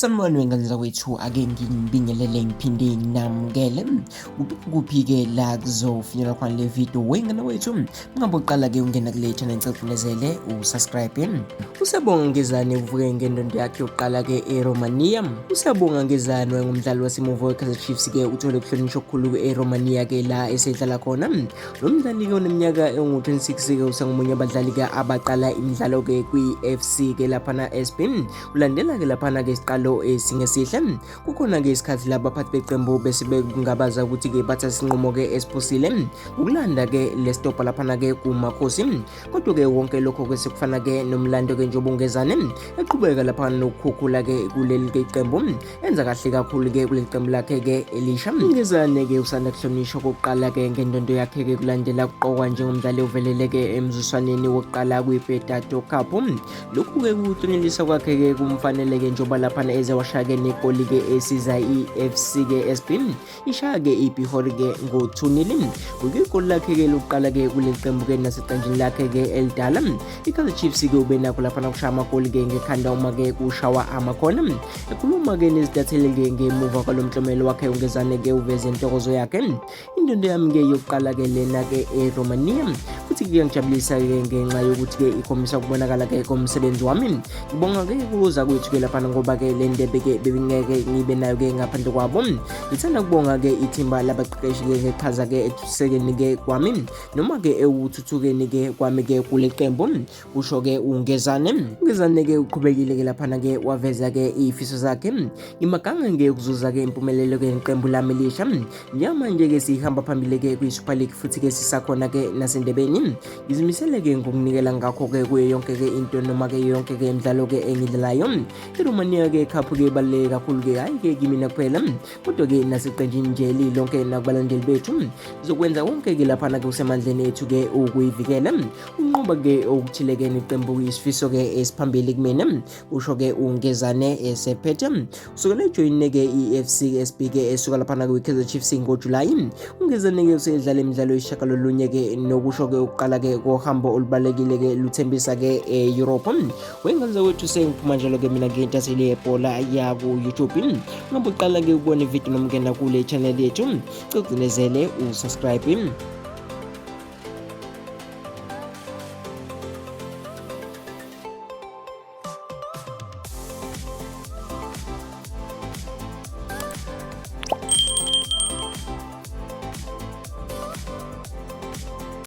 Sanibonani wengane zakwethu, ake ngibingelele ngiphinde nginamukele. Kuphi-ke la kuzofinyelela khona le video wengane wethu. Ngabe uqala-ke ungena kule channel ngicela usubscribe. USiyabonga Ngezana uvuke ngendondo yakhe yokuqala-ke eRomania. USiyabonga Ngezana wayengumdlali wasemuva weKaizer Chiefs-ke uthole ukuhlonishwa okukhulu eRomania-ke la esedlala khona. Lo mdlali-ke oneminyaka engu-26-ke usengomunye abadlali-ke abaqala imidlalo-ke kwiFC-ke laphana SB. Kulandela-ke laphana-ke isiqalo esingesihle. Kukhona-ke isikhathi la abaphathi beqembu bese bekungabaza ukuthi-ke bathatha isinqumo-ke esiphusile ukulanda-ke lesitobha laphana-ke kumakhosi. Kodwa-ke wonke lokho-ke sekufana-ke nomlando-ke njengoba uNgezana eqhubeka laphana nokukhukhula-ke kuleli qembu, enza kahle kakhulu-ke kuleli qembu lakhe-ke elisha. uNgezana-ke usanda kuhlonishwa kokuqala-ke ngendondo yakhe-ke kulandela kuqokwa njengomdlali ovelele-ke emzuswaneni wokuqala kwiBetato Cup. Lokhu-ke kuhlonyeliswa kwakhe-ke kumfanele-ke njengoba laphana eze washaya-ke negoli-ke esiza iFCSB ishaya-ke ibhihori-ke ngo-2-0. Igoli lakhe-ke lokuqala-ke kuleli qembu-ke naseqenjini lakhe-ke elidala. iKaizer Chiefs-ke ube nakho laphana kushaya amagoli-ke ngekhanda uma-ke kushawa amakhona. Ekhuluma-ke nezitatheli-ke ngemuva kwalo mklomelo wakhe uNgezana-ke uveze intokozo yakhe. Indondo yami-ke yokuqala-ke lena-ke eRomania, futhi kuyangijabulisa-ke ngenxa yokuthi-ke ikhombisa ukubonakala-ke komsebenzi wami. Ngibonga-ke ukuza kwethu-ke laphana ngoba-ke le ndebe-ke bengeke ngibe nayo-ke ngaphandle kwabo. Ngithanda ukubonga-ke ithimba labaqeqeshi-ke ngeqhaza-ke ekuthusekeni-ke kwami noma-ke ekuthuthukeni-ke kwami-ke kule qembu, kusho-ke uNgezana. uNgezana-ke uqhubekile-ke laphana-ke waveza-ke izifiso zakhe. Ngimaganga-ke ukuzuza-ke impumelelo-ke neqembu lami elisha. Njengamanje-ke sihamba phambili-ke kwi-Super League futhi-ke sisakhona-ke nasendebeni. Ngizimisele-ke ngokunikela ngakho-ke kuyo yonke-ke into noma-ke yonke-ke imidlalo-ke engidlalayo. iRomania-ke Cup-ke ibaluleke kakhulu-ke, hhayi-ke kimina kuphela kodwa-ke naseqenjini nje lilonke nakubalandeli bethu. Ngizokwenza konke-ke laphana-ke kusemandleni ethu-ke ukuyivikela unqoba-ke okuthile-ke neqembu isifiso-ke esiphambili kumina, kusho-ke uNgezana esephethe. Kusukela ejoyine-ke iFCSB-ke esuka laphana-ke kwiKaizer Chiefs ngoJulayi. uNgezana-ke usedlala imidlalo eyisishiyagalolunye-ke nokusho-ke ukuqala-ke kohambo olubalulekile-ke luthembisa-ke eEurope. Wengane zakwethu sengiphuma njalo-ke mina ngentaseli yebhola yaku-YouTube. Ngabe uqala-ke ukubona ividiyo noma ungena kule channel yethu, cugcinezele usubscribe.